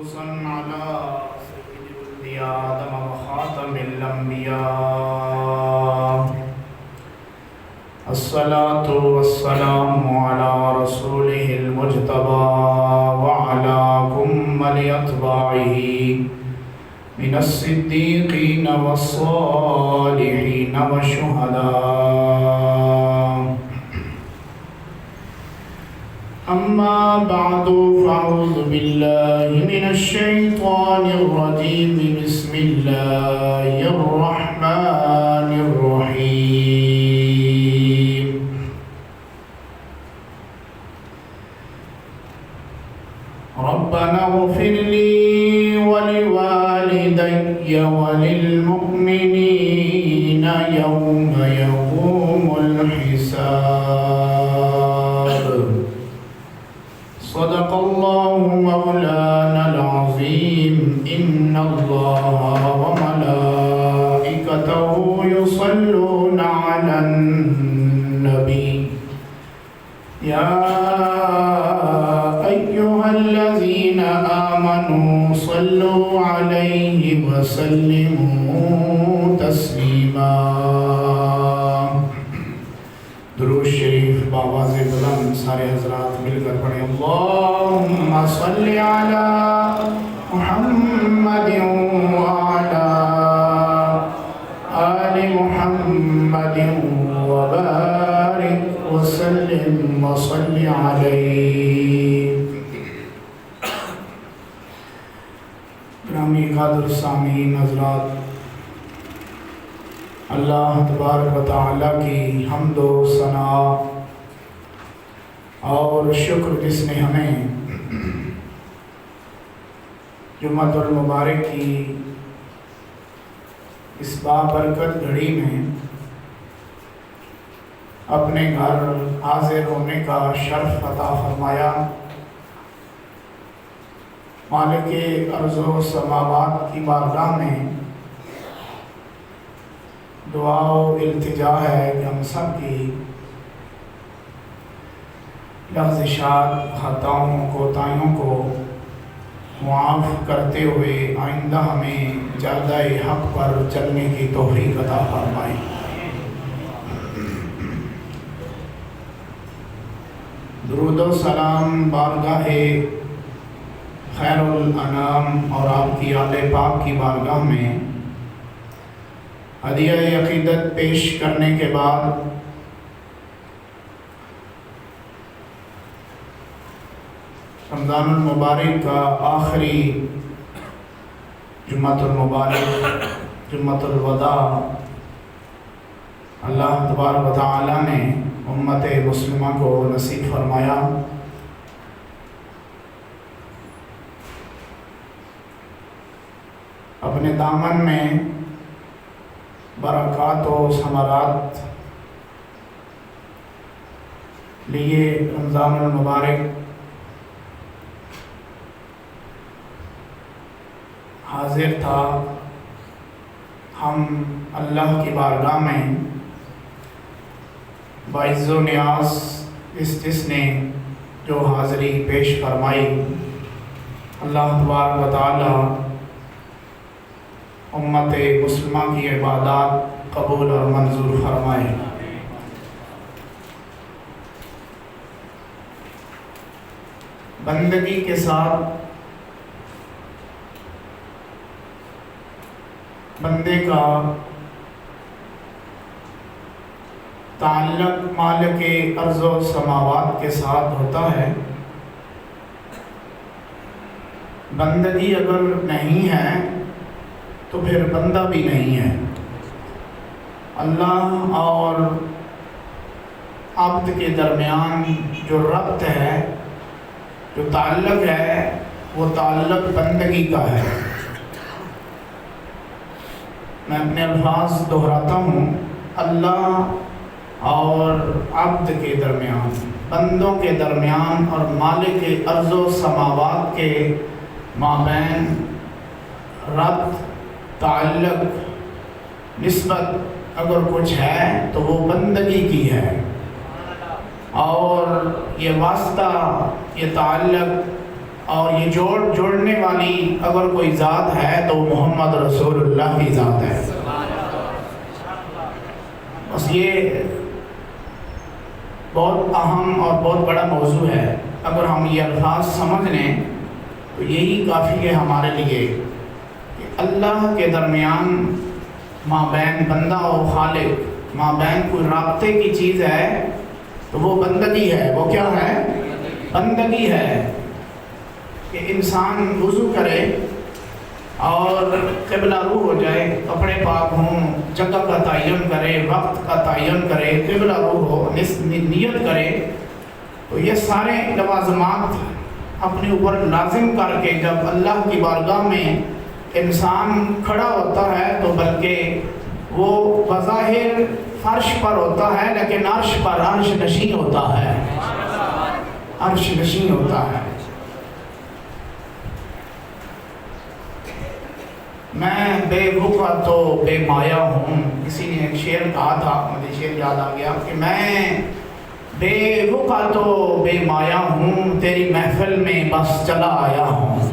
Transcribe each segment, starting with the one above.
خصوصا على سيد ولد آدم وخاتم الأنبياء الصلاة والسلام على رسوله المجتبى وعلى كمل أتباعه من الصديقين والصالحين والشهداء. أما بعد فأعوذ بالله من الشيطان الرجيم. بسم الله الرحمن الرحيم. ربنا اغفر لي ولوالدي وللمؤمنين يوم يقوم الحساب. صدق الله مولانا العظيم. إن الله وملائكته يصلون على النبي يا أيها الذين آمنوا صلوا عليه وسلموا تسليما. درود شریف بآواز بلند سارے حضرات مل کر پڑھیں. اللہم صلی علی محمد وعلی آل محمد وبارک وسلم وصلی علیہ. گرامی قادر سامعین حضرات، اللہ تبارک و تعالیٰ کی حمد و ثنا اور شکر جس نے ہمیں جمعۃ المبارک کی اس بابرکت گھڑی میں اپنے گھر حاضر ہونے کا شرف عطا فرمایا. مالک ارض و سماوات کی بارگاہ میں دعا و التجا ہے کہ ہم سب کی لغزشات، خطاؤں، کوتاہیوں کو معاف کرتے ہوئے آئندہ ہمیں جادہ حق پر چلنے کی توفیق عطا فرمائے. درود و سلام بارگاہ خیر الانام اور آپ کی آل پاک کی بارگاہ میں ہدیہ عقیدت پیش کرنے کے بعد رمضان المبارک کا آخری جمعۃ المبارک، جمعۃ الوداع اللہ تبارک و تعالیٰ نے امت مسلمہ کو نصیب فرمایا. اپنے دامن میں برکات و ثمرات لیے رمضان المبارک حاضر تھا. ہم اللہ کی بارگاہ میں باعث و نیاز جس نے جو حاضری پیش فرمائی، اللہ تبارک و تعالی امت مسلمہ کی عبادات قبول اور منظور فرمائے. بندگی کے ساتھ بندے کا تعلق مالک ارض و سماوات کے ساتھ ہوتا ہے. بندگی اگر نہیں ہے تو پھر بندہ بھی نہیں ہے. اللہ اور عبد کے درمیان جو ربط ہے، جو تعلق ہے، وہ تعلق بندگی کا ہے. میں اپنے الفاظ دہراتا ہوں. اللہ اور عبد کے درمیان، بندوں کے درمیان اور مالک ارض و سماوات کے مابین ربط، تعلق، نسبت اگر کچھ ہے تو وہ بندگی کی ہے. اور یہ واسطہ، یہ تعلق اور یہ جوڑنے والی اگر کوئی ذات ہے تو محمد رسول اللہ کی ذات ہے۔ بس یہ بہت اہم اور بہت بڑا موضوع ہے، اگر ہم یہ الفاظ سمجھ لیں تو یہی کافی ہے ہمارے لیے کہ اللہ کے درمیان مابین بندہ و خالق، مابین کوئی رابطے کی چیز ہے تو وہ بندگی ہے۔ وہ کیا ہے؟ بندگی ہے کہ انسان وضو کرے اور قبلہ رو ہو جائے، کپڑے پاک ہوں، جگہ کا تعین کرے، وقت کا تعین کرے، قبلہ رو ہو، نیت کرے، تو یہ سارے لوازمات اپنے اوپر لازم کر کے جب اللہ کی بارگاہ میں انسان کھڑا ہوتا ہے تو بلکہ وہ بظاہر فرش پر ہوتا ہے لیکن عرش پر عرش نشین ہوتا ہے، عرش نشین ہوتا ہے۔ میں بے بھوکا تو بے مایا ہوں، کسی نے ایک شعر کہا تھا، مجھے شعر یاد آ گیا کہ میں بے بھوکا تو بے مایا ہوں، تیری محفل میں بس چلا آیا ہوں۔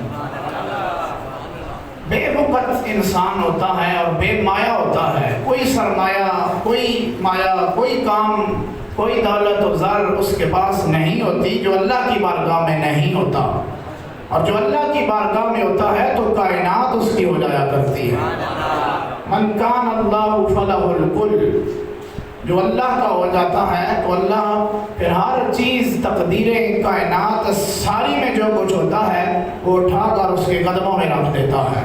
بے بھوکت انسان ہوتا ہے اور بے مایا ہوتا ہے، کوئی سرمایہ، کوئی مایا، کوئی کام، کوئی دولت و زر اس کے پاس نہیں ہوتی جو اللہ کی بارگاہ میں نہیں ہوتا، اور جو اللہ کی بارگاہ میں ہوتا ہے تو کائنات اس کی ہو جایا کرتی ہے۔ من کان اللہ فلہ الکل، جو اللہ کا ہو جاتا ہے تو اللہ پھر ہر چیز، تقدیریں، کائنات ساری میں جو کچھ ہوتا ہے وہ اٹھا کر اس کے قدموں میں رکھ دیتا ہے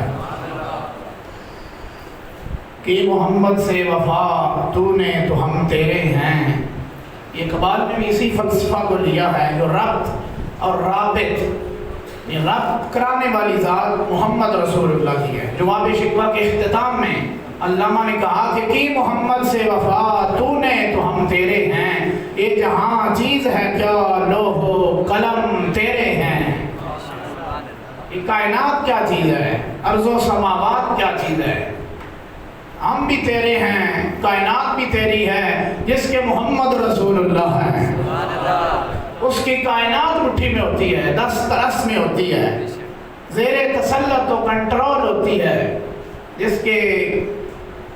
کہ محمد سے وفا تو نے تو ہم تیرے ہیں۔ یہ اقبال نے بھی اسی فلسفہ کو لیا ہے جو ربط اور رابط، یہ ربط کرانے والی ذات محمد رسول اللہ کی ہے۔ جواب شکوہ کے اختتام میں علامہ نے کہا کہ کی محمد سے وفا تو نے تو ہم تیرے ہیں، یہ جہاں چیز ہے کیا لوح و قلم تیرے ہیں۔ یہ کائنات کیا چیز ہے، ارض و سماوات کیا چیز ہے، ہم بھی تیرے ہیں، کائنات بھی تیری ہے، جس کے محمد رسول اللہ ہے اس کی کائنات مٹھی میں ہوتی ہے، دست رس میں ہوتی ہے، زیر تسلط و کنٹرول ہوتی ہے۔ جس کے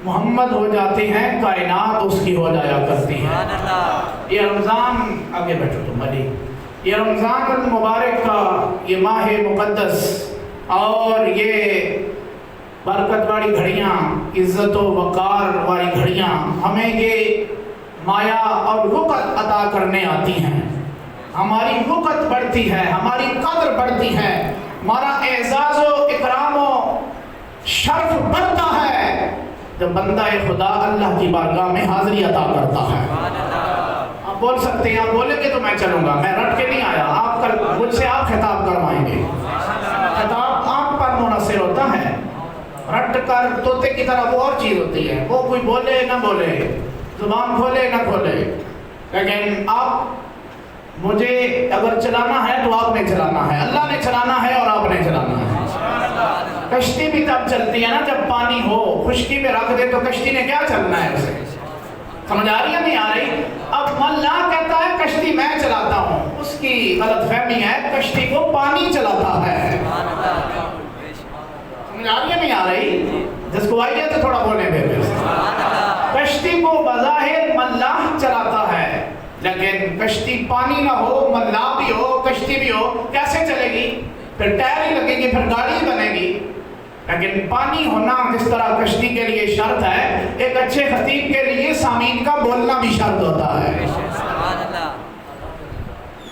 محمد ہو جاتے ہیں کائنات اس کی ہو جایا کرتی ہے۔ یہ رمضان، آگے بیٹھو تم علی، یہ رمضان المبارک کا یہ ماہ مقدس اور یہ برکت والی گھڑیاں، عزت و وقار والی گھڑیاں ہمیں یہ مایا اور وقت عطا کرنے آتی ہیں، ہماری وقت بڑھتی ہے، ہماری قدر بڑھتی ہے، ہمارا اعزاز و اکرام و شرف بڑھتا ہے جب بندہ خدا اللہ کی بارگاہ میں حاضری عطا کرتا ہے۔ آپ بول سکتے ہیں، آپ بولیں گے تو میں چلوں گا، میں رٹ کے نہیں آیا، آپ مجھ سے آپ خطاب کروائیں گے، خطاب آپ پر منحصر ہوتا ہے، رٹ کر طوطے کی طرح وہ اور چیز ہوتی ہے، وہ کوئی بولے نہ بولے، زبان کھولے نہ کھولے، لیکن آپ مجھے اگر چلانا ہے تو آپ نے چلانا ہے، اللہ نے چلانا ہے اور آپ نے چلانا ہے۔ کشتی بھی تب چلتی ہے نا جب پانی ہو، خشکی میں رکھ دے تو کشتی نے کیا چلنا ہے اسے، سمجھ آ رہی ہے نہیں آ رہی؟ اب اللہ کہتا ہے کشتی میں چلاتا ہوں، اس کی غلط فہمی ہے کشتی کو پانی چلاتا ہے، سمجھ آ رہی ہے نہیں آ رہی؟ جس کو آئی ہے تو تھوڑا بولیں دے پھر سے۔ کشتی کو بظاہر ملاح چلاتا ہے لیکن کشتی پانی نہ ہو، ملاح بھی ہو، کشتی بھی ہو، کیسے چلے گی؟ پھر ٹائر ہی لگے گی، پھر گاڑی بنے گی۔ لیکن پانی ہونا جس طرح کشتی کے لیے شرط ہے، ایک اچھے خطیب کے لیے سامعین کا بولنا بھی شرط ہوتا ہے۔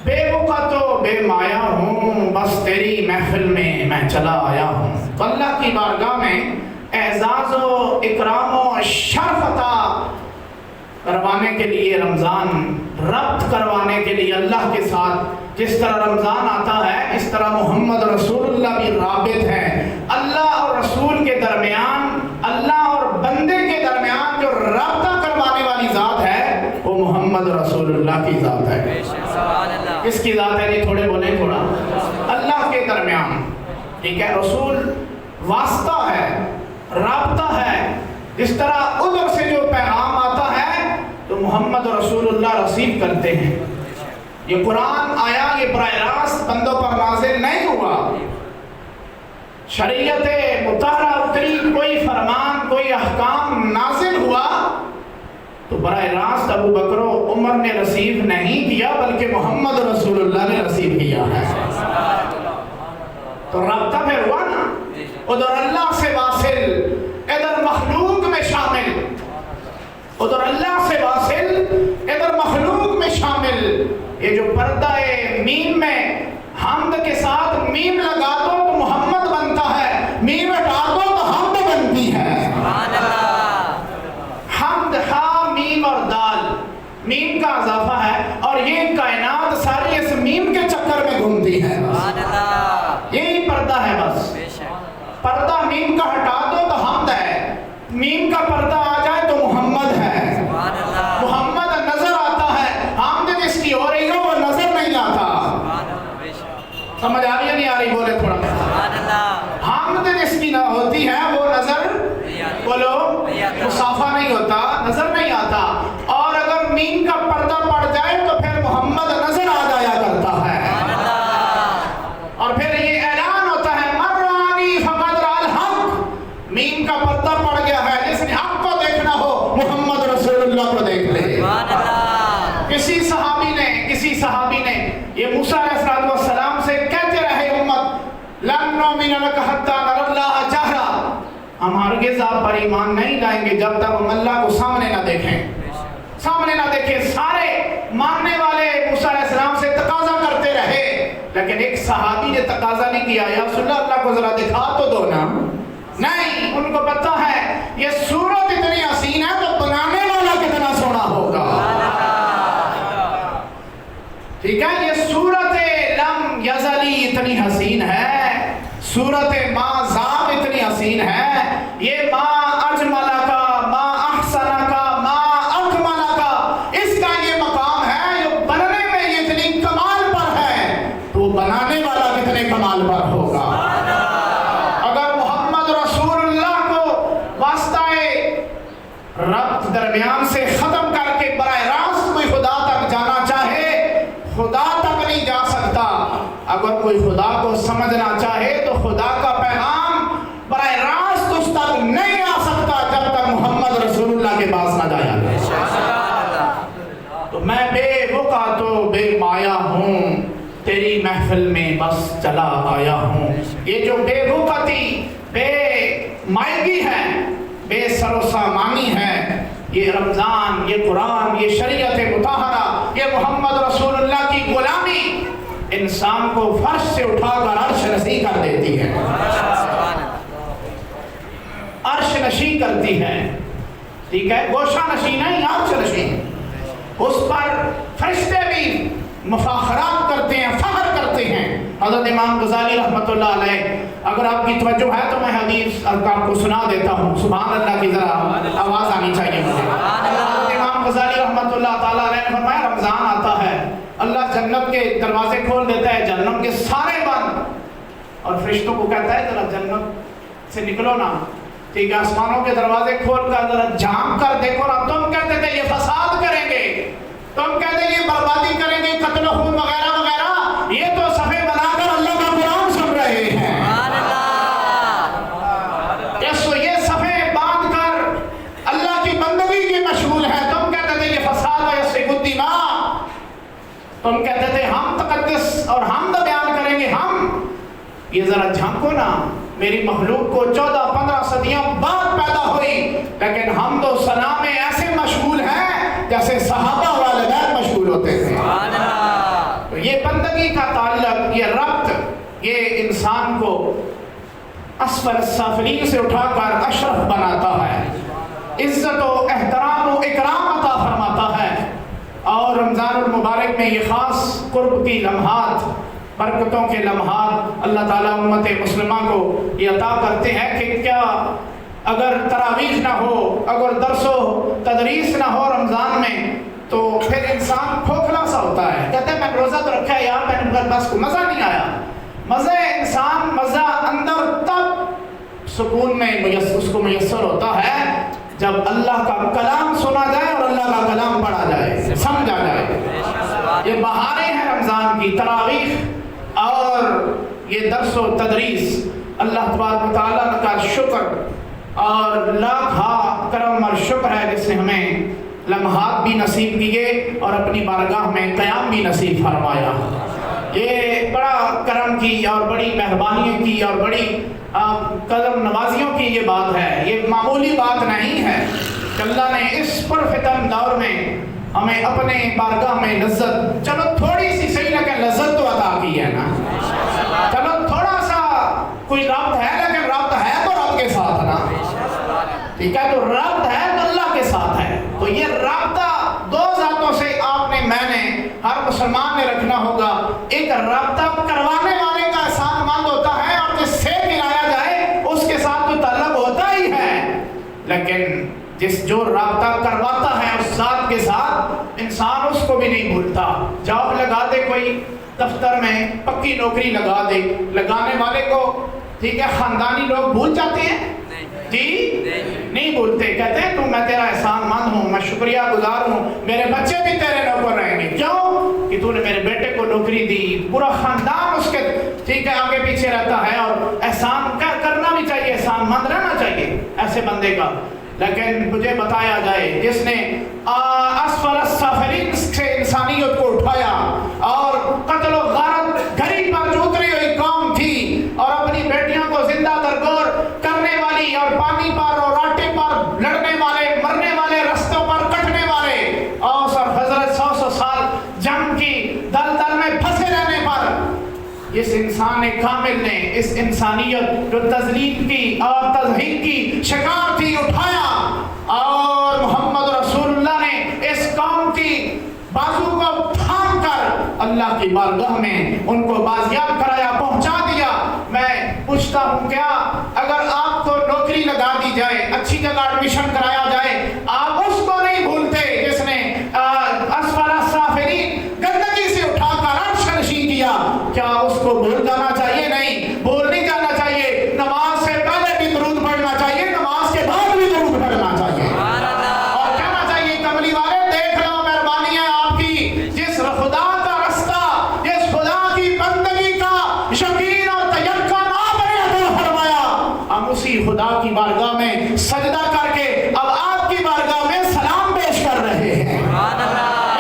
بے بکا تو بے مایا ہوں، بس تیری محفل میں چلا آیا ہوں۔ تو اللہ کی بارگاہ میں اعزاز و اکرام و شرف عطا کروانے کے لیے رمضان، ربط کروانے کے لیے اللہ کے ساتھ جس طرح رمضان آتا ہے اس طرح محمد رسول اللہ بھی رابط ہے۔ اللہ اور رسول کے درمیان، اللہ اور بندے کے درمیان جو رابطہ کروانے والی ذات ہے وہ محمد رسول اللہ کی ذات ہے۔ کس کی ذات ہے؟ نہیں تھوڑے بولیں، تھوڑا اللہ کے درمیان، ٹھیک ہے؟ رسول واسطہ ہے، رابطہ ہے، جس طرح ادھر سے جو پیغام آتا ہے تو محمد رسول اللہ رسیو کرتے ہیں، یہ قرآن آیا، یہ براہ راست بندوں پر نازل نہیں ہوا، شریعت مطہرہ اتری، کوئی فرمان کوئی احکام نازل ہوا تو براہ راست ابو بکر و عمر نے رسیو نہیں کیا، بلکہ محمد رسول اللہ نے رسیو کیا ہے۔ تو رابطہ پھر ہوا نا، ادھر اللہ سے واصل، ادھر مخلوق میں شامل، ادھر اللہ سے واصل، ادھر مخلوق میں شامل۔ یہ جو پردہ میم میں حمد کے ساتھ میم لگا دو تو محمد بنتا ہے، میم ہٹا دو تو حمد بنتی ہے۔ حمد ہا میم اور دال، میم کا اضافہ ہے، اور یہ کائنات ساری اس میم کے چکر میں گھومتی ہے، یہی پردہ ہے بس۔ پردہ میم کا ہٹا دو تو حمد ہے، میم کا پردہ آ جائے تو محمد ہے۔ محمد نظر آتا ہے، حمد جس کی ہو رہی ہو وہ نظر نہیں آتا۔ سمجھ آ رہی ہے نہیں آ رہی؟ بولے تھوڑا۔ حمد جس کی نہ ہوتی ہے وہ نظر، بولو، مصافہ نہیں ہوتا، نظر نہیں آتا۔ اور اگر میم کا پردہ پڑ جائے تو پھر محمد نظر آ جایا کرتا ہے، اور پھر یہ اعلان ہوتا ہے مرانی فقد رأى الحق، میم کا پردہ پڑ گیا ہے، جس نے حق کو دیکھنا ہو محمد رسول اللہ کو دیکھ لے۔ کسی صحابی نے یہ موسیٰ علیہ السلام سے کہتے رہے امت لن نؤمن لک حتی نری اللہ جہرا، ہم ہرگز آپ پر ایمان نہیں لائیں گے جب تک ہم اللہ کو سامنے نہ دیکھیں، سامنے نہ دیکھیں۔ سارے ماننے والے موسیٰ علیہ السلام سے تقاضا کرتے رہے، لیکن ایک صحابی نے تقاضا نہیں کیا یا رسول اللہ، اللہ کو ذرا دکھا تو دو نا۔ نہیں، ان کو پتہ ہے یہ صورت اتنی حسین ہے تو بنانے والا کتنا سونا ہوگا۔ ٹھیک ہے، یہ صورت لم یزلی اتنی حسین ہے، صورت ما ذاب اتنی حسین ہے، یہ ما اجمل کا، ما احسن کا، ما اکمل کا، اس کا یہ مقام ہے جو بننے میں یہ اتنی کمال پر ہے، تو بنانے والا کتنے کمال پر ہوگا۔ اگر محمد رسول اللہ کو واسطہ ربط درمیان سے ختم کر کے براہ راست کوئی خدا تک جانا چاہے، خدا تک نہیں جا سکتا۔ اگر کوئی خدا کو سمجھنا چاہے تو خدا کا پیغام براہ راست اس تک نہیں آ سکتا جب تک محمد رسول اللہ کے پاس نہ جایا۔ تو میں بے وقع تو بے مایا ہوں، تیری محفل میں بس چلا آیا ہوں۔ یہ جو بے وقعتی، بے مائگی ہے، بے سر و سامانی ہے، یہ رمضان، یہ قرآن، یہ شریعت مطہرہ، یہ محمد رسول اللہ کی غلامی انسان کو فرش سے اٹھا کر عرش نشیں کر دیتی ہے، عرش نشیں کرتی ہے۔ ٹھیک ہے، گوشہ نشیں نہیں، عرش نشیں۔ اس پر فرشتے بھی مفاخرات کرتے ہیں، فخر کرتے ہیں۔ حضرت امام غزالی رحمۃ اللہ علیہ، اگر آپ کی توجہ ہے تو میں حدیث آپ کو سنا دیتا ہوں، سبحان اللہ کی ذرا آواز آنی چاہیے مجھے۔ حضرت امام غزالی رحمۃ اللہ تعالیٰ علیہ نے فرمایا رمضان آتا ہے، اللہ جنت کے دروازے کھول دیتا ہے، جہنم کے سارے بند، اور فرشتوں کو کہتا ہے ذرا جنت سے نکلو نا، ٹھیک ہے، آسمانوں کے دروازے کھول کر ذرا جھانک کر دیکھو نا۔ تم کہتے تھے یہ فساد کریں گے، تم کہتے یہ بربادی کریں گے، قتل و خون وغیرہ وغیرہ، یہ تو صفحے بنا کر اللہ کا قرآن سن رہے ہیں۔ یہ صفحے باندھ کر اللہ کی بندگی کی مشغول ہے۔ تم کہتے تھے یہ فساد ہے، یسفک الدماء، تم کہتے تھے ہم تقدس اور حمد بیان کریں گے، ہم یہ ذرا جھانکو نا، میری مخلوق کو 14-15 صدیوں بعد پیدا ہوئی، لیکن حمد و ثنا میں ایسے مشغول ہیں جیسے صحابہ والدین مشغول ہوتے تھے۔ تو یہ بندگی کا تعلق، یہ ربط، یہ انسان کو اسفل السافلین سے اٹھا کر اشرف بناتا ہے، عزت و احترام و اکرام عطا فرماتا ہے۔ اور رمضان المبارک میں یہ خاص قرب کی لمحات، برکتوں کے لمحات اللہ تعالیٰ امت مسلمہ کو یہ عطا کرتے ہیں کہ کیا اگر تراویح نہ ہو، اگر درس و تدریس نہ ہو رمضان میں تو پھر انسان کھوکھلا سا ہوتا ہے، کہتے ہیں میں روزہ تو رکھا ہے یار، میں نے بس کو مزہ نہیں آیا۔ مزہ اندر تب سکون میں اس کو میسر ہوتا ہے جب اللہ کا کلام سنا جائے اور اللہ کا کلام پڑھا جائے، سمجھا جائے۔ یہ بہاریں ہیں رمضان کی، تراویح اور یہ درس و تدریس، اللہ تبارک و تعالیٰ کا شکر اور لاکھ کرم اور شکر ہے جس نے ہمیں لمحات بھی نصیب کیے اور اپنی بارگاہ میں قیام بھی نصیب فرمایا۔ یہ بڑا کرم کی اور بڑی مہربانیوں کی اور بڑی قدم نوازیوں کی یہ بات ہے، یہ معمولی بات نہیں ہے کہ اللہ نے اس پرفتن دور میں ہمیں اپنے بارگاہ میں لذت، چلو تھوڑی سی صحیح لیکن لذت تو عطا کی ہے نا، چلو تھوڑا سا کوئی ربط ہے لیکن ربط ہے تو رب کے ساتھ نا، ٹھیک ہے، تو ربط ہے تو اللہ کے ساتھ ہے۔ تو یہ رابطہ دو ذاتوں سے آپ نے، میں نے، ہر مسلمان نے رکھنا ہوگا۔ ایک رابطہ کروانے والے کا احسان مند ہوتا ہے اور جس سے ملایا جائے اس کے ساتھ تو تعلق ہوتا ہی ہے، لیکن جو رابطہ کرواتا ہے اس ذات کے ساتھ انسان اس کو بھی نہیں بھولتا۔ جاب لگا دے کوئی دفتر میں، پکی نوکری لگا دے، لگانے والے کو، ٹھیک ہے، خاندانی لوگ بھول جاتے ہیں جی نہیں بھولتے، کہتے ہیں تو میں تیرا احسان مند ہوں، میں شکریہ گزار ہوں، میرے بچے بھی تیرے نوکر رہیں گے، کیوں کہ تو نے میرے بیٹے کو نوکری دی، پورا خاندان اس کے، ٹھیک ہے، آگے پیچھے رہتا ہے، اور احسان کرنا بھی چاہیے، احسان مند رہنا چاہیے ایسے بندے کا۔ لیکن مجھے بتایا جائے جس نے اسفل السافلین سے انسانیت کو اٹھایا اور قتل و غارت گھڑی پر جو اتری ہوئی قوم تھی اور اپنی بیٹیوں کو زندہ درگور کرنے والی اور پانی پر اور آٹے پر لڑنے والے، مرنے والے، رستوں پر کٹنے والے، اوس اور حضرت 100 سال جنگ کی دلدل میں پھنسے رہنے پر اس انسان کامل نے اس انسانیت جو تذلیل کی اور تضحیک کی شکار تھی اٹھایا، اور محمد رسول اللہ نے اس قوم کی بازو کو تھام کر اللہ کی بارگاہ میں ان کو بازیاب کرایا، پہنچا دیا۔ میں پوچھتا ہوں کیا اگر آپ کو نوکری لگا دی جائے، اچھی جگہ ایڈمیشن کرایا جائے، آپ اس کو نہیں بھولتے جس نے اسفل السافلین گندگی سے اٹھا کر عرش نشین کیا؟ کیا اس کو بھول جانا چاہیے؟ نہیں، بھول نہیں جانا چاہیے۔ نماز سے پہلے بھی درود پڑھنا چاہیے، نماز کے بعد بھی درود پڑھنا چاہیے، اور کہنا چاہیے کملی والے دیکھ لو مہربانی ہے آپ کی، جس خدا کا رستہ، جس خدا کی بندگی کا یقین اور تیقن آپ نے عطا فرمایا، ہم اسی خدا کی بارگاہ میں سجدہ کر کے اب آپ کی بارگاہ میں سلام پیش کر رہے ہیں۔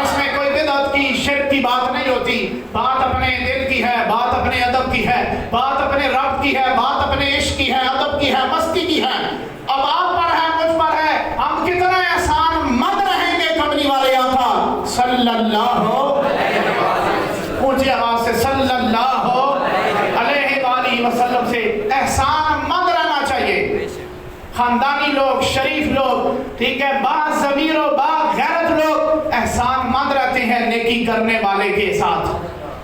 اس میں کوئی بدعت کی، شرک کی بات نہیں ہوتی، بات اپنے دل کی ہے، بات اپنے ادب کی ہے، بات اپنے رب کی ہے، بات اپنے عشق کی ہے، ادب کی ہے، مستی کی ہے۔ اب آپ پر ہے، مجھ پر ہے، ہم کتنے احسان مند رہیں گے کملی والے آقا صلی اللہ اونچی آواز سے صلی اللہ علیہ وآلہ وسلم سے احسان مند رہنا چاہیے۔ خاندانی لوگ، شریف لوگ، ٹھیک ہے، با ضمیر و با غیرت لوگ احسان مند رہتے ہیں نیکی کرنے والے کے ساتھ۔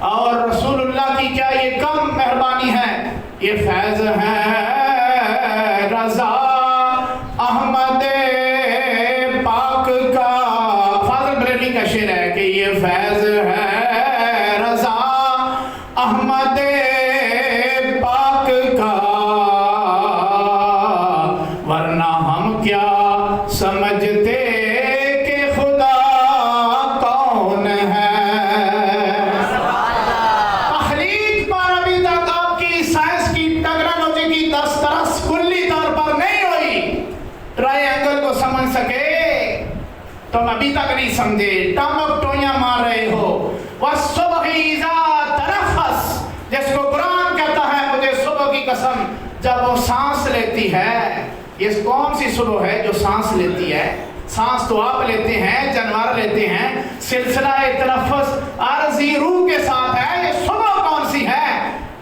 اور رسول اللہ کی کیا یہ کم مہربانی ہے، یہ فیض ہے رضا احمد پاک کا، فاضل بریلوی کا شعر ہے کہ یہ فیض ہے رضا احمد پاک کا، ورنہ ہم کیا سمجھتے کہ خدا کون ہے۔ تخلیق پر ابھی تک آپ کی سائنس کی، ٹیکنالوجی کی دسترس کلی طور پر نہیں ہوئی، ٹرائی اینگل کو سمجھ سکے تم ابھی تک نہیں سمجھے، ٹامک ٹوئیاں مار رہے ہو۔ وَالصُّبْحِ إِذَا تَنَفَّسَ، جس کو قرآن کہتا ہے مجھے صبح کی قسم، جب وہ سانس لیتی ہے، یہ کون سی صبح ہے جو سانس لیتی ہے؟ سانس تو آپ لیتے ہیں، جانور لیتے ہیں، سلسلہ تنفس عارضی روح کے ساتھ ہے، یہ صبح کون سی ہے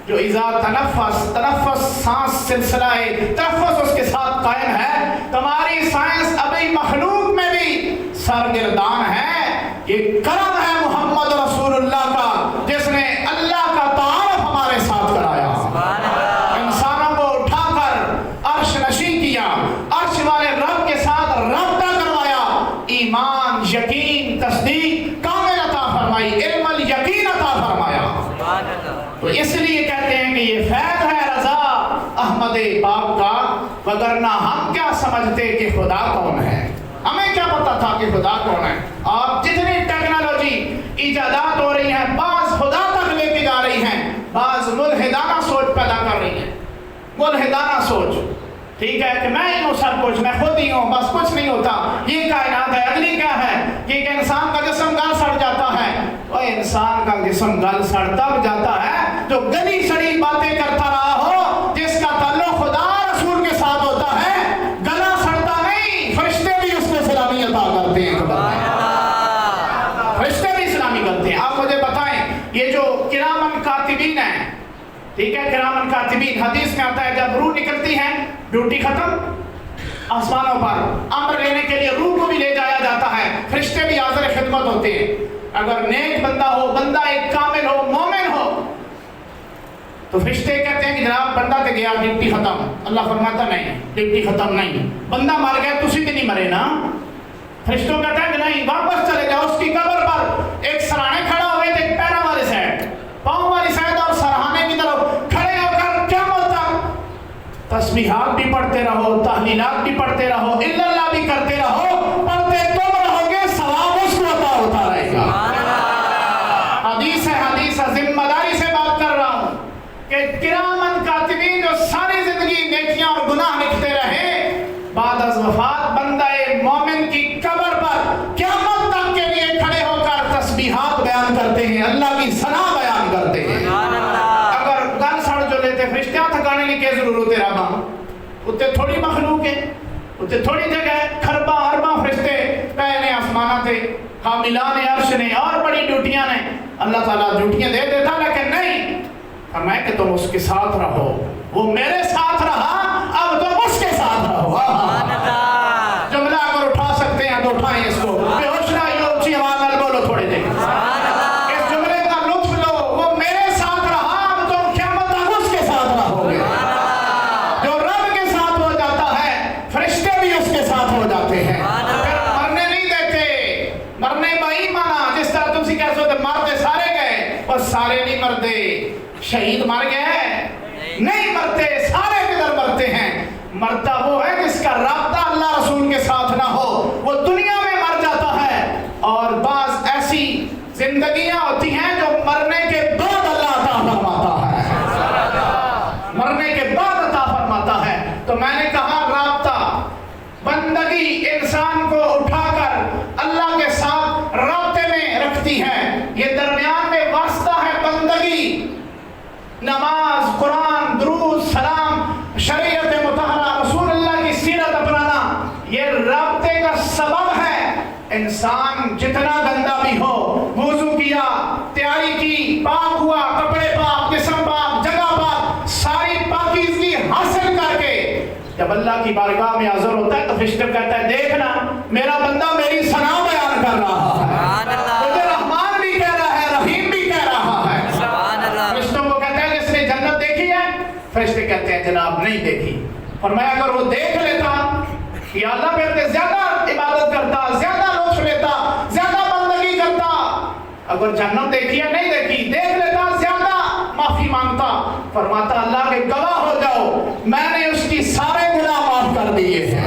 جو اذا تنفس، تنفس سانس، سلسلہ تنفس اس کے ساتھ قائم ہے؟ تمہاری سائنس ابھی مخلوق میں بھی سرگردان ہے۔ یہ کرم ہے محمد رسول اللہ کا جس نے اللہ کا تعارف ہمارے ساتھ کرایا، انسانوں کو اٹھا کر عرش نشین کیا، عرش والے رب کے ساتھ رابطہ کروایا، ایمان، یقین، تصدیق کامل عطا فرمائی، علم الیقین عطا فرمایا۔ تو اس لیے کہتے ہیں کہ یہ فیض ہے رضا احمد پاک کا، وگرنہ ہم کیا سمجھتے کہ خدا کون ہے؟ ہمیں کیا پتا تھا کہ خدا کون ہے؟ آپ جتنی ٹیکنالوجی ایجادات ہو رہی ہیں، بعض خدا تک لے کے جا رہی ہیں، بعض ملحدانہ سوچ پیدا کر رہی ہیں، ملحدانہ سوچ، ٹھیک ہے کہ میں ہی ہوں سب کچھ، میں خود ہی ہوں، بس کچھ نہیں ہوتا، یہ کائنات ہے۔ اگلی کیا ہے کہ ایک انسان کا جسم گل سڑ جاتا ہے، وہ انسان کا جسم گل سڑ تب جاتا ہے جو گلی سڑی باتیں کرتا رہا ہو، جس کا تعلق خدا رسول کے ساتھ ہوتا ہے، گلا سڑتا نہیں، فرشتے بھی اس کو سلامی عطا کرتے ہیں، فرشتے بھی سلامی کرتے ہیں۔ آپ مجھے بتائیں یہ جو کرامن کاتبین ہیں، ٹھیک ہے، کرامن کاتبین، حدیث میں آتا ہے جب روح نکلتی ہے ڈیوٹی ختم، آسمانوں پر امر لینے کے لیے روح کو بھی لے جایا جاتا ہے، فرشتے بھی حاضر خدمت ہوتے ہیں۔ اگر نیک بندہ ہو، بندہ ایک کامل ہو، مومن ہو، تو فرشتے کہتے ہیں کہ جناب بندہ تے گیا ڈیوٹی ختم، اللہ فرماتا نہیں ڈیوٹی ختم نہیں، بندہ مر گیا تسی تے نہیں مرے نا، فرشتوں کہتا ہے کہ نہیں واپس چلے جاؤ، اس کی قبر پر ایک سرانے کھڑا ہوئے تھے، پیروں والی سائڈ، پاؤں والی سائڈ اور سرہانے کی طرف کھڑے ہو کر کیا بولتا، تسبیحات بھی پڑھتے رہو، تحلیلات بھی پڑھتے رہو، الا اللہ بھی کرتے رہو، پڑھتے تم رہو گے، ثواب اس کو عطا ہوتا رہے گا۔ حدیث ہے، حدیث ہے، ذمہ داری سے بات کر رہا ہوں کہ کرامن کاتبین جو ساری زندگی نیکیاں اور گناہ لکھتے رہے، بعد از وفات بندہ مومن کی قبر پر قیامت تک کے لیے کھڑے ہو کر تسبیحات بیان کرتے ہیں، اللہ کی ثنا بیان کرتے ہیں۔ اگر گل سڑ جو لیتے فرشتیاں تھکانے کی کیا ضرورت ہے رابا، اتنے تھوڑی مخلوق ہے، اتنے تھوڑی جگہ ہے، کھربا اربا فرشتے پہلے آسمانہ تھے، حاملان عرش نے اور بڑی ڈیوٹیاں نے، اللہ تعالیٰ ڈیوٹیاں دے دیتا لیکن نہیں، فرمایا کہ تم اس کے ساتھ رہو، وہ میرے ساتھ رہا، اب تم اس کے ساتھ رہو۔ جملہ اگر اٹھا سکتے ہیں تو اٹھائیں اس کو، بے ہوش نہ یہ اونچی آواز میں بولو تھوڑے دیر، اس جملے کا لطف لو، وہ میرے ساتھ رہا، اب تم قیامت تک اس کے ساتھ رہو گے۔ جو رب کے ساتھ ہو جاتا ہے فرشتے بھی اس کے ساتھ ہو جاتے ہیں، پھر مرنے نہیں دیتے، مرنے بائی مانا، جس طرح تم سے کہہ سکتے مرتے سارے گئے، اور سارے نہیں مرتے، شہید مر گئے نہیں مرتے، سارے کدھر مرتے ہیں، مرتا وہ ہے جس کا رابطہ اللہ رسول کے ساتھ نہ ہو، وہ دنیا میں مر جاتا ہے۔ اور بعض ایسی زندگیاں ہوتی ہیں جو مرنے کے بعد اللہ عطا فرماتا ہے، مرنے کے بعد عطا فرماتا ہے۔ تو میں نے کہا رابطہ، بندگی انسان کو اٹھا کر اللہ کے ساتھ رابطے میں رکھتی ہے، یہ درمیان میں واسطہ ہے بندگی، نماز، قرآن، درود، سلام، شریعت مطہرہ، رسول اللہ کی سیرت اپنانا، یہ رابطے کا سبب ہے۔ انسان جتنا گندا بھی ہو، وضو کیا، تیاری کی، پاک ہوا، کپڑے پاک، جسم پاک، جگہ پاک، ساری پاکیزگی حاصل کر کے جب اللہ کی بارگاہ میں حاضر ہوتا ہے تو فرشتہ کہتا ہے دیکھنا میرا بندہ میری ثنا بیان کر رہا ہے، مجھے رحمان بھی کہہ رہا ہے، رحیم بھی کہہ رہا ہے۔ فرشتوں کو کہتا ہے جس نے جنت دیکھی ہے، فرشتے کہتے ہیں جناب نہیں دیکھی، فرمایا اگر وہ دیکھ لیتا یا اللہ پہ زیادہ عبادت کرتا، زیادہ لطف لیتا، زیادہ بندگی کرتا، اگر جنت دیکھی ہے نہیں دیکھی، دیکھ لیتا زیادہ معافی مانگتا، فرماتا اللہ کے گواہ ہو جاؤ میں نے اس کی سارے گناہ معاف کر دیے ہیں۔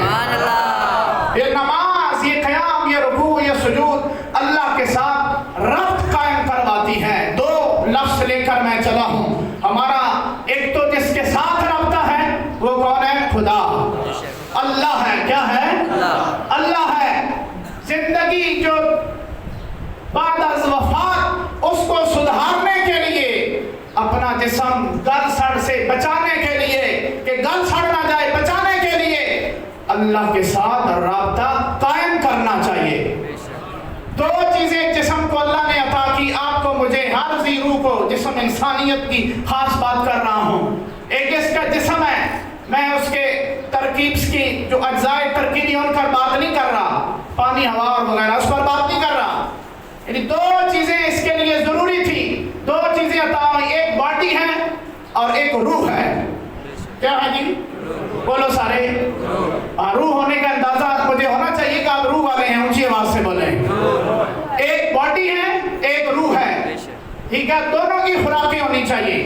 یہ نماز، یہ قیام، یہ رکوع، یہ سجود اللہ کے ساتھ ربط قائم کرواتی ہے۔ دو لفظ لے کر میں چلا ہوں، ہمارا ایک تو جس کے ساتھ رابطہ ہے وہ کون ہے؟ خدا، اللہ ہے۔ کیا ہے؟ اللہ ہے۔ زندگی جو بعد از وفات اس کو سدھارنے کے لیے، اپنا جسم گل سڑ سے بچانے کے لیے کہ گل سڑ نہ جائے، بچانے کے لیے اللہ کے ساتھ رابطہ قائم کرنا چاہیے۔ دو چیزیں جسم کو اللہ نے عطا کی، آپ کو، مجھے، ہر ذی روح کو، جسم انسانیت کی خاص بات کر رہا ہوں۔ ایک اس کا جسم ہے، میں اس کے ترکیب کی جو اجزائے ترکیبی ان پر بات نہیں کر رہا، پانی، ہوا اور وغیرہ اس پر بات نہیں کر رہا، یعنی دو چیزیں اس کے لیے ضروری تھی، دو چیزیں عطا ہوئی، ایک باڈی ہے اور ایک روح ہے۔ کیا ہے جی؟ بولو سارے۔ روح ہونے کا اندازہ مجھے ہونا چاہیے کہ آپ روح والے ہیں، اونچی آواز سے بولیں۔ ایک باڈی ہے، ایک روح ہے، ٹھیک ہے، دونوں کی خوراکیں ہونی چاہیے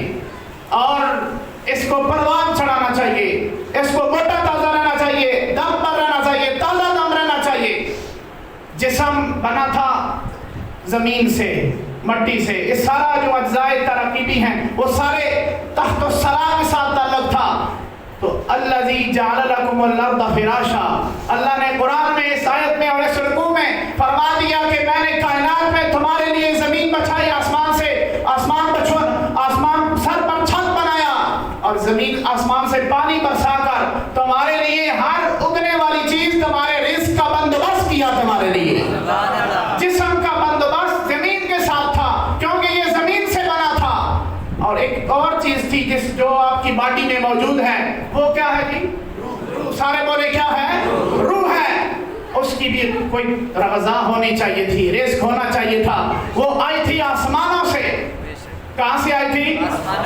اور اس کو پروان چڑھانا چاہیے، اس کو موٹا تازہ رہنا چاہیے، دم پر رہنا چاہیے، تازہ دم رہنا چاہیے۔ جسم بنا تھا زمین سے، مٹی سے، یہ سارا جو اجزائے ترکیبی ہیں وہ سارے تحت الثری کے ساتھ تعلق تھا. تو الذی جعل لکم الارض فراشا، اللہ نے قرآن میں اس آیت میں اور اس رکوع میں فرما دیا کہ میں نے کائنات میں تمہارے لیے زمین بچھائی، آسمان سے آسمان سر پر چھت بنایا اور زمین آسمان سے پانی برسا کر تمہارے لیے ہر اگنے والی چیز تمہارے رزق کا بندوبست کیا. تمہارے لیے جسم کا بندوبست زمین کے ساتھ تھا کیونکہ یہ زمین سے بنا تھا. اور ایک اور چیز تھی جو آپ کی باڈی میں موجود ہے، وہ کیا ہے جی؟ روح. سارے بولے کیا ہے؟ روح ہے. اس کی بھی کوئی غذا ہونی چاہیے تھی، رزق ہونا چاہیے تھا. وہ آئی تھی آسمانوں سے. کہاں سے آئی تھی؟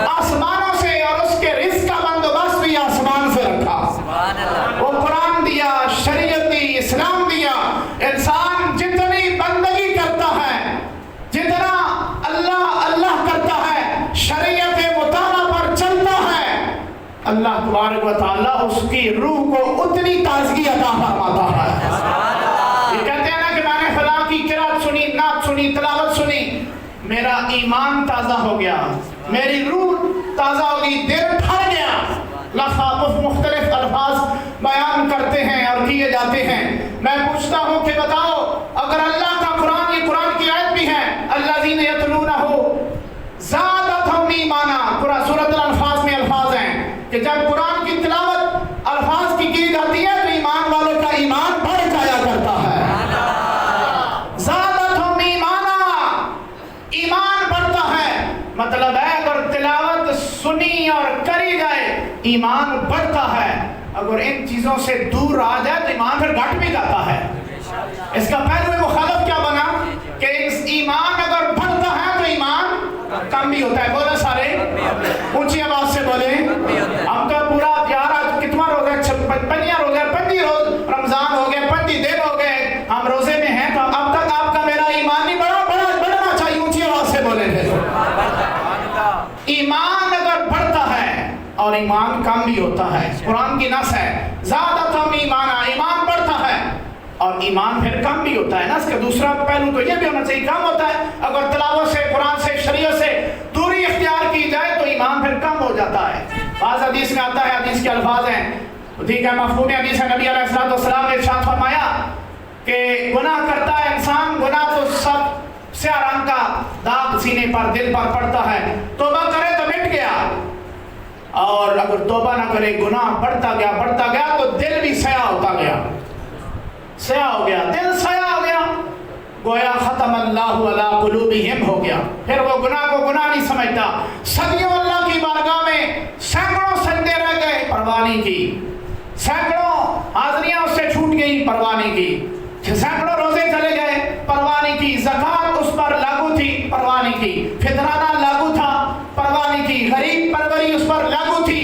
آسمانوں سے. اور اس کے رزق کا بندوبست بھی آسمان سے رکھا. وہ قرآن دیا، شریعت دی، اسلام دیا. انسان جتنی بندگی کرتا ہے، جتنا اللہ اللہ کرتا ہے، شریعت مطالعہ پر چلتا ہے، اللہ تبارک و تعالیٰ اس کی روح کو اتنی تازگی عطا فرماتا ہے. یہ کہتے ہیں نا کہ میں نے فلاں کی قرات سنی، نعت سنی، تلاوت سنی، میرا ایمان تازہ ہو گیا، میری روح تازہ ہوگی، دل بھر گیا. مختلف الفاظ بیان کرتے ہیں اور کیے جاتے ہیں. میں پوچھتا ہوں کہ بتاؤ، اگر اللہ کا قرآن، یہ قرآن کی آیت بھی ہے، الذین یتلونہ زادتہم ایمانا، سورۃ الانفال میں الفاظ ہیں کہ جب قرآن کی تلاوت الفاظ کی جاتی ہے تو ایمان والوں کا ایمان بڑھ جایا کرتا ہے. زادتہم ایمانا، ایمان بڑھتا ہے. مطلب ہے اگر تلاوت سنی اور کری جائے ایمان بڑھتا ہے. اگر ان چیزوں سے دور آ جائے تو ایمان پھر گھٹ بھی جاتا ہے. اس کا پہلو مخالف کیا بنا کہ ایمان اگر بڑھتا ہے تو ایمان کم بھی ہوتا ہے. بولے سارے اونچی آواز سے بولے. ہم تو پورا یار آج کتنا روزہ، 55 روزہ، 25 روز رمضان ہو گئے، 25 دن ہو گئے ہم روزے میں ہیں، تو اب تک آپ کا میرا ایمان نہیں بڑھنا چاہیے. اونچی آواز سے بولے. ایمان اگر بڑھتا ہے اور ایمان کم بھی ہوتا ہے، قرآن کی نص ہے زادتہم ایمانا، ایمان بڑھتا ہے اور ایمان پھر کم بھی ہوتا ہے نا. اس کا دوسرا پہلو تو یہ بھی ہونا چاہیے، کم ہوتا ہے. اگر تلاوت سے، قرآن سے، شریعت سے دوری اختیار کی جائے تو ایمان پھر کم ہو جاتا ہے. بعض حدیث میں آتا ہے، حدیث کے الفاظ ہیں، ٹھیک ہے، مفہوم حدیث ہے، نبی علیہ السلام نے ارشاد فرمایا کہ گناہ کرتا ہے انسان، گناہ تو سب سیاہ رنگ کا داغ سینے پر، دل پر پڑتا ہے. توبہ کرے تو مٹ گیا، اور اگر توبہ نہ کرے، گناہ بڑھتا گیا تو دل بھی سیاہ ہوتا گیا، سیاہ ہو گیا، دل سیاہ ہو گیا، گویا ختم اللہ علی قلوبہم ہو گیا. پھر وہ گناہ کو گناہ نہیں سمجھتا. صدیوں اللہ کی بارگاہ میں سینکڑوں سجدے رہ گئے، پرواہ نہیں کی. سینکڑوں حاضریاں اس سے چھوٹ گئی، پرواہ نہیں کی. سینکڑوں روزے چلے گئے، پرواہ نہیں کی. زکوٰۃ اس پر لاگو تھی، پرواہ نہیں کی. فطرانہ لاگو تھا، پرواہ نہیں کی. غریب پروری اس پر لاگو تھی،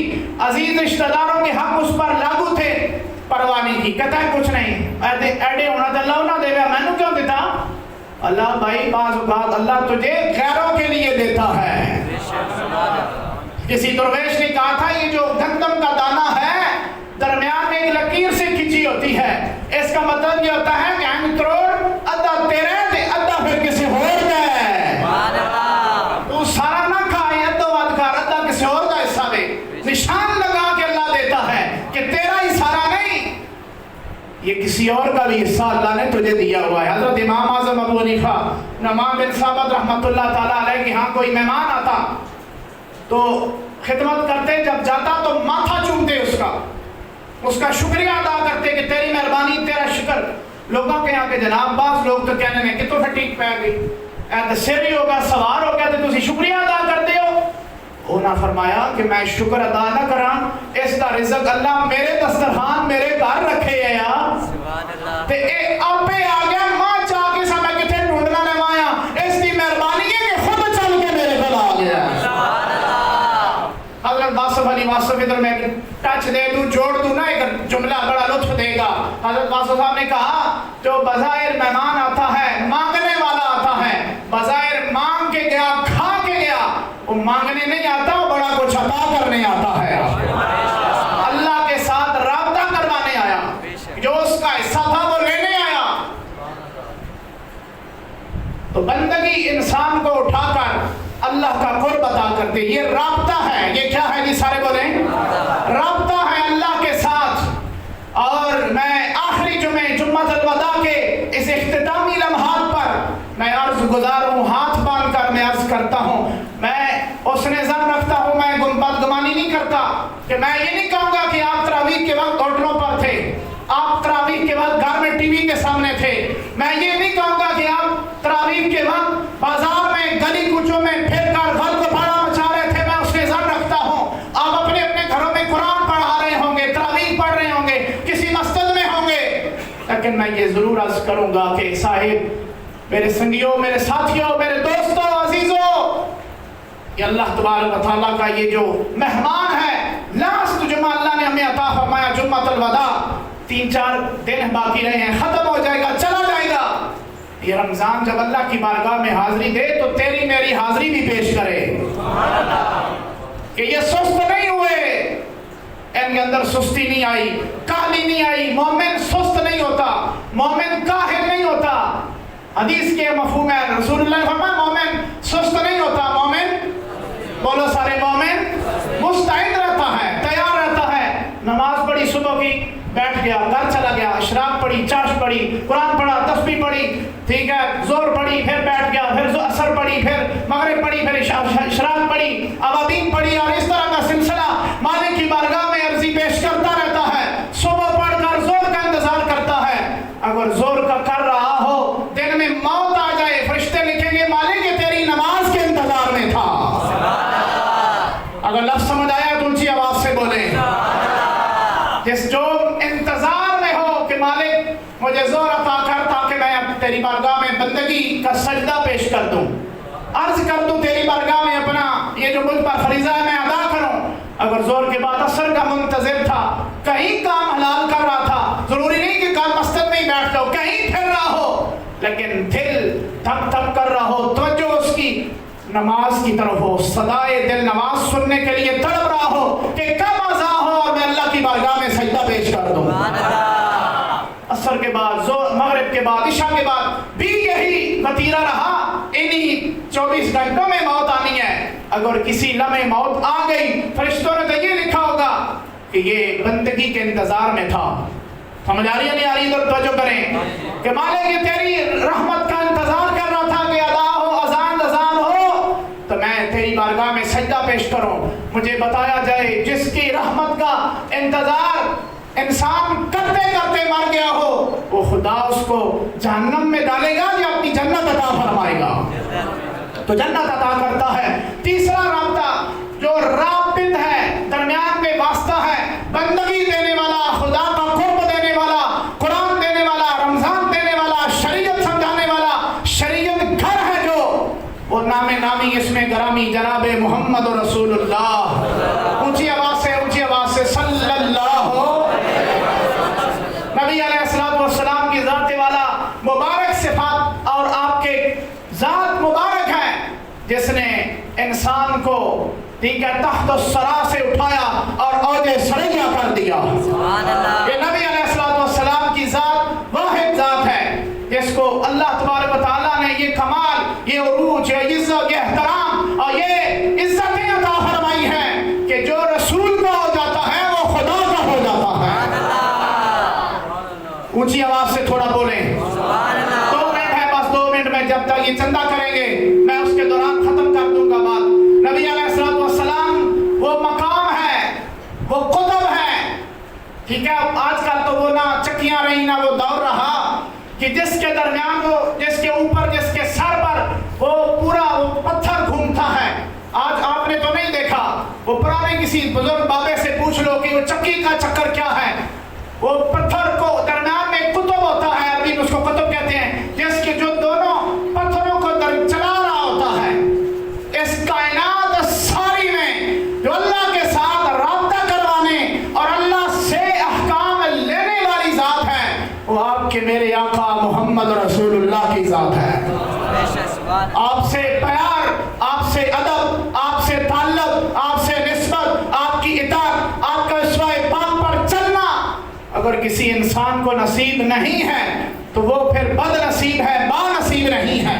عزیز رشتہ داروں کے حق اس پر لاگو تھے، پرواہ نہیں کی. کہتا ہے کچھ نہیں، ایڈے ہونا تو اللہ نہ دے گا، میں نے کیوں دیتا؟ اللہ بھائی بعض اوقات اللہ تجھے غیروں کے لیے دیتا ہے. کسی درویش نے کہا تھا یہ جو گندم کا دانہ ہے درمیان میں ایک لکیر سے کھینچی ہوتی ہے، اس کا مطلب یہ ہوتا ہے کہ ہم کروڑ ادھا تیرے دے ادھا پھر کسی اور کا ہے. تو سارا نہ کھائے، ادھا واد کھا، ادھا کسی اور کا حصہ دے. نشان لگا کے اللہ دیتا ہے کہ تیرا ہی سارا نہیں، یہ کسی اور کا بھی حصہ اللہ نے تجھے دیا ہوا ہے. حضرت امام اعظم ابو حنیفہ نعمان بن ثابت رحمۃ اللہ تعالیٰ علیہ کے ہاں کوئی مہمان آتا تو خدمت کرتے، جب جاتا تو ماتھا چومتے اس کا شکریہ ادا کرتے کہ تیری مہربانی، تیرا شکر. لوگوں کے یہاں کے جناب بعض لوگ تو کہنے میں کہ تو فٹیک پہ گئی، اے سر ہی ہوگا، سوار ہو گیا تو تسی شکریہ ادا کرتے ہو. انہاں فرمایا کہ میں شکر ادا نہ کراں، اس کا رزق اللہ میرے دسترخوان میرے گھر رکھے ہے یا تے اے آپے آ گیا، ماں چاہ کے سا میں کتنے ڈھونڈنا لوایا، اس کی مہربانی ہے کہ خود چل کے میرے گھر آ گیا. حضرت واصف علی واصف ادھر میں ٹچ دے دوں، جوڑ دوں نا، ایک جملہ بڑا لطف دے گا. حضرت واصف صاحب نے کہا جو بظاہر مہمان آتا ہے، مانگنے والا آتا ہے، بظاہر مانگ کے گیا، کھا کے گیا، وہ مانگنے نہیں آتا، وہ بڑا کچھ عطا کرنے آتا ہے. اللہ کے ساتھ رابطہ کروانے آیا، جو اس کا حصہ تھا وہ لینے آیا. تو بندگی اللہ کا قرب عطا کرتے. یہ رابطہ ہے. یہ کیا ہے جی؟ سارے بولیں. رابطہ ہے اللہ کے ساتھ. اور میں آخری جمعۃ الوداع کے اس اختتامی لمحات پر میں عرض گزار ہوں، ہاتھ باندھ کر میں عرض کرتا ہوں، میں اس نے ظن رکھتا ہوں، میں بدگمانی نہیں کرتا کہ میں یہ نہیں کہوں گا کہ آپ تراویح کے وقت ہوٹلوں پر تھے، آپ تراویح کے وقت گھر میں ٹی وی کے سامنے تھے. میں یہ نہیں کہوں گا کہ آپ تراویح کے وقت بازار میں گلی کوچوں میں پھر کر غل کو پھاڑا مچا رہے تھے. میں اس سے ظن رکھتا ہوں آپ اپنے اپنے گھروں میں قرآن پڑھا رہے ہوں گے، تراویح پڑھ رہے ہوں گے، کسی مسجد میں ہوں گے. لیکن میں یہ ضرور عرض کروں گا کہ صاحب، میرے سنگیوں، میرے ساتھیوں، میرے دوستوں، عزیزوں، یہ اللہ تبارک و تعالیٰ کا یہ جو مہمان ہے، لاسٹ جمعہ اللہ نے ہمیں عطا فرمایا، جمعۃ الوداع. 3-4 دن باقی رہے ہیں، ختم ہو جائے گا، چلا جائے گا. یہ رمضان جب اللہ کی بارگاہ میں حاضری دے تو تیری میری حاضری بھی پیش کرے کہ یہ سست نہیں ہوئے، ان کے اندر سستی نہیں آئی، کاہلی نہیں آئی. مومن سست نہیں ہوتا، مومن کاہل نہیں ہوتا. حدیث کے مفہوم ہے، رسول اللہ نے فرمایا مومن سست نہیں ہوتا، مومن، بولو سارے، مومن مستعد رہتا ہے، تیار رہتا ہے. نماز پڑھی صبح کی، بیٹھ گیا، گھر چلا گیا، اشراق پڑھی، چاش پڑھی، قرآن پڑھا، تسبیح پڑھی، ٹھیک ہے، زور پڑھی، پھر بیٹھ گیا، پھر عصر پڑھی، پھر مغرب پڑھی، پھر اشراق پڑھی، اوابین پڑھی، اور اس طرح کا سلسلہ مالک کی بارگاہ میں عرضی پیش کرتا رہتا ہے. صبح پڑھ کر زور کا انتظار کرتا ہے. اگر زور کا کر رہا ہو، دن میں موت آ جائے، فرشتے لکھیں گے مالک یہ تیری نماز کے انتظار میں تھا. اگر لفظ سمجھ آیا تو اونچی آواز سے بولیں. جس جو انتظار میں ہو کہ مالک مجھے زور عطا کر تاکہ میں تیری بارگاہ میں بندگی کا سجدہ پیش کر دوں، عرض کر دوں تیری بارگاہ میں اپنا یہ جو مجھ پر فریضہ ہے میں ادا کروں. اگر زور کے بعد عصر کا منتظر تھا، کہیں کام حلال کر رہا تھا، ضروری نہیں کہ کام مسجد میں ہی بیٹھ جاؤ، کہیں پھر رہا ہو، لیکن دل تھک تھک کر رہا ہو، توجہ اس کی نماز کی طرف ہو، صدائے دل نماز سننے کے لیے تڑپ رہا ہو کہ کب اذان ہو اور میں اللہ کی بارگاہ میں سجدہ پیش کر دوں. عصر کے بعد، مغرب کے بعد، عشاء کے بعد بھی یہی وتیرہ رہا. انہی 24 گھنٹوں میں موت آنی ہے. اگر کسی لمحے موت آ گئی، فرشتوں نے تو یہ لکھا ہوگا کہ یہ بندگی کے انتظار میں تھا. سمجھ آ رہی ہے نہیں آ رہی؟ ادھر توجہ کریں کہ مالک یہ تیری رحمت کا انتظار کر رہا تھا کہ ادا ہو، اذان ہو تو میں تیری بارگاہ میں سجدہ پیش کروں. مجھے بتایا جائے جس کی رحمت کا انتظار انسان کرتے کرتے مر گیا ہو، وہ خدا اس کو جہنم میں ڈالے گا یا اپنی جنت عطا فرمائے گا؟ تو جنت عطا کرتا ہے. تیسرا رابطہ جو رابط ہے، درمیان میں واسطہ ہے، بندگی دینے والا، خدا کا قرب دینے والا، قرآن دینے والا، رمضان دینے والا، شریعت سمجھانے والا، شریعت گھر ہے جو، وہ نامی اس میں گرامی جناب محمد رسول اللہ. اونچی آواز سے صلی اللہ نبی علیہ الصلوۃ والسلام کی ذات والا مبارک صفات اور آپ کے ذات مبارک ہے جس نے انسان کو ٹھیک ہے تحت الثری سے اٹھایا اور اوج ثریا کر دیا. یہ نبی علیہ الصلوۃ والسلام کی ذات واحد ذات ہے جس کو اللہ تبارک و تعالیٰ نے یہ کمال، یہ عروج، یہ عزت، یہ احترام اور یہ عزتیں عطا فرمائی ہیں کہ جو رسول کا ہو جاتا ہے وہ خدا کا ہو جاتا ہے. اونچی آواز سے تھوڑا بولیں. 2 منٹ ہے بس، 2 منٹ میں جب تک یہ چندہ کریں گے میں اس کے دوران ختم کر دوں گا بات. نبی علیہ الصلوۃ والسلام وہ مقام ہے، وہ قطب ہے، ٹھیک ہے. آج کل تو وہ نہ چکیاں رہی نہ وہ دور رہا کہ جس کے درمیان وہ، جس کے اوپر، جس کے سر پر وہ پورا وہ پتھر گھومتا ہے. آج آپ نے تو نہیں دیکھا، وہ پرانے کسی بزرگ بابے سے پوچھ لو کہ وہ چکی کا چکر کیا ہے. وہ پتھر کو درمیان میں قطب ہوتا ہے، عربی میں اس کو قطب کہتے ہیں، جس کے جو دونوں پتھروں کو چلا رہا ہوتا ہے. اس کائنات ساری میں جو اللہ کے ساتھ رابطہ کروانے اور اللہ سے احکام لینے والی ذات ہے وہ آپ کے میرے آقا محمد رسول اللہ کی ذات ہے. آپ سے پیار، آپ سے ادب، آپ سے تعلق، آپ سے نسبت، آپ کی اطاعت، آپ کا اسوہ پاک پر چلنا اگر کسی انسان کو نصیب نہیں ہے تو وہ پھر بد نصیب ہے، با نصیب نہیں ہے.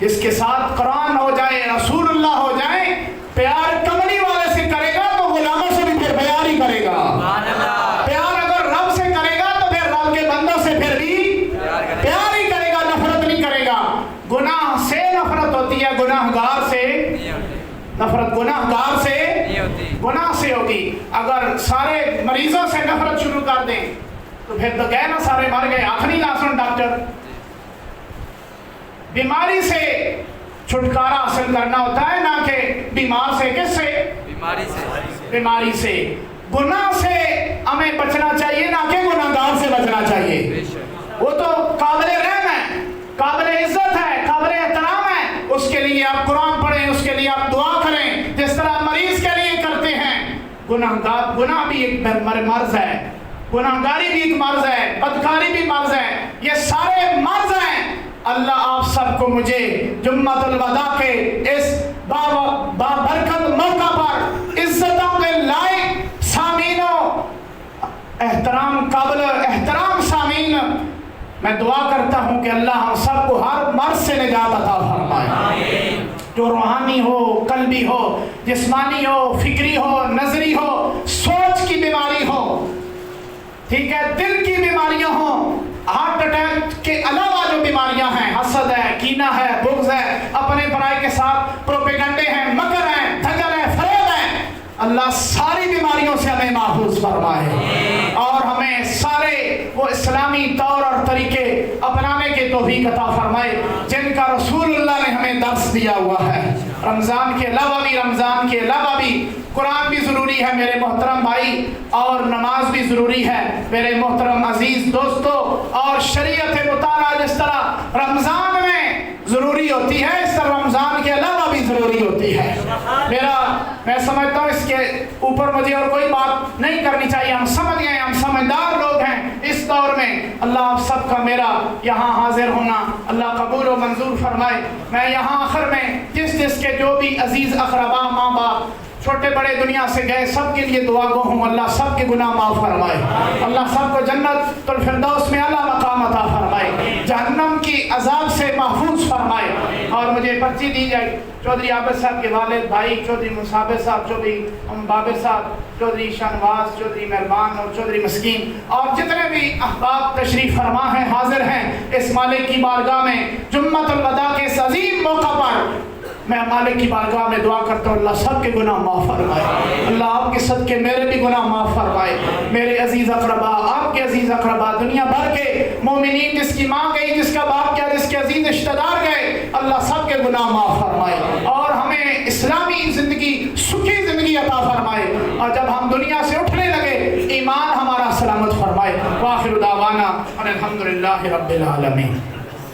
جس کے ساتھ قرآن ہو جائے، رسول اللہ ہو جائے، پیار کملی والے سے کرے گا تو غلاموں سے بھی پھر پیار ہی کرے گا۔ پیار اگر رب سے کرے گا تو پھر رب کے بندوں سے پھر بھی پیار ہی کرے گا، نفرت نہیں کرے گا۔ گناہ سے نفرت ہوتی ہے، گناہگار سے نفرت گناہگار سے گناہ سے ہوگی۔ اگر سارے مریضوں سے نفرت شروع کر دیں تو پھر تو گئے نا، سارے مر گئے، آخری نہ سن ڈاکٹر۔ بیماری سے چھٹکارا حاصل کرنا ہوتا ہے، نہ کہ بیمار سے۔ کس سے؟ بیماری سے۔ گناہ سے ہمیں بچنا چاہیے، نہ کہ گناہگار سے بچنا چاہیے۔ وہ تو قابل رحم ہے، قابل عزت ہے، قابل احترام ہے، اس کے لیے آپ قرآن پڑھیں، اس کے لیے آپ دعا کریں جس طرح مریض کے لیے کرتے ہیں۔ گناہ بھی ایک مرض ہے، گناہگاری بھی ایک مرض ہے، بدکاری بھی مرض ہے، یہ سارے مرض ہیں۔ اللہ آپ سب کو مجھے جمعۃ الوداع کے اس بابرکت موقع پر عزتوں کے لائق سامعین و احترام قابل احترام سامعین، میں دعا کرتا ہوں کہ اللہ ہم سب کو ہر مرض سے نجات عطا فرمائے، جو روحانی ہو، قلبی ہو، جسمانی ہو، فکری ہو، نظری ہو، سوچ کی بیماری ہو، ٹھیک ہے، دل کی بیماریاں ہوں، ہارٹ اٹیک کے علاوہ جو بیماریاں ہیں، حسد ہے، کینہ ہے، بغض ہے، اپنے برائے کے ساتھ پروپیگنڈے ہیں، مکر ہیں، دھگل ہے، فریب ہے، اللہ ساری بیماریوں سے ہمیں محفوظ فرمائے اور ہمیں سارے وہ اسلامی طور اور طریقے اپنانے کے توفیق عطا فرمائے جن کا رسول اللہ نے ہمیں درس دیا ہوا ہے۔ رمضان کے علاوہ بھی قرآن بھی ضروری ہے میرے محترم بھائی، اور نماز بھی ضروری ہے میرے محترم عزیز دوستو، اور شریعت مطالعہ جس طرح رمضان میں ضروری ہوتی ہے، اس طرح رمضان کے علاوہ بھی ضروری ہوتی ہے۔ میں سمجھتا ہوں اس کے اوپر مجھے اور کوئی بات نہیں کرنی چاہیے، ہم سمجھ گئے، ہم سمجھدار لوگ ہیں اس دور میں۔ اللہ آپ سب کا میرا یہاں حاضر ہونا اللہ قبول و منظور فرمائے۔ میں یہاں آخر میں جس کے جو بھی عزیز اقربا، ماں باپ، چھوٹے بڑے دنیا سے گئے، سب کے لیے دعا گو ہوں، اللہ سب کے گناہ معاف فرمائے، اللہ سب کو جنت الفردوس میں اعلیٰ مقام عطا فرمائے، جہنم کی عذاب سے محفوظ فرمائے۔ اور مجھے پرچی دی جائے چودھری عابد صاحب کے والد بھائی چودھری مصابر صاحب، چودھری بابر صاحب، چودھری شاہنواز، چودھری مہربان اور چودھری مسکین، اور جتنے بھی احباب تشریف فرما ہیں، حاضر ہیں اس مالک کی بارگاہ میں جمعۃ الوداع کے اس عظیم موقع پر، میں مالک کی بارگاہ میں دعا کرتا ہوں اللہ سب کے گناہ معاف فرمائے، اللہ آپ کے صدقے میرے بھی گناہ معاف فرمائے، میرے عزیز اقربا، آپ کے عزیز اقربا، دنیا بھر کے مومنین، جس کی ماں گئی، جس کا باپ گیا، جس کے عزیز رشتہ دار گئے، اللہ سب کے گناہ معاف فرمائے اور ہمیں اسلامی زندگی، سکھی زندگی عطا فرمائے، اور جب ہم دنیا سے اٹھنے لگے ایمان ہمارا سلامت فرمائے۔ وآخر دعوانا ان الحمد للہ رب العالمین۔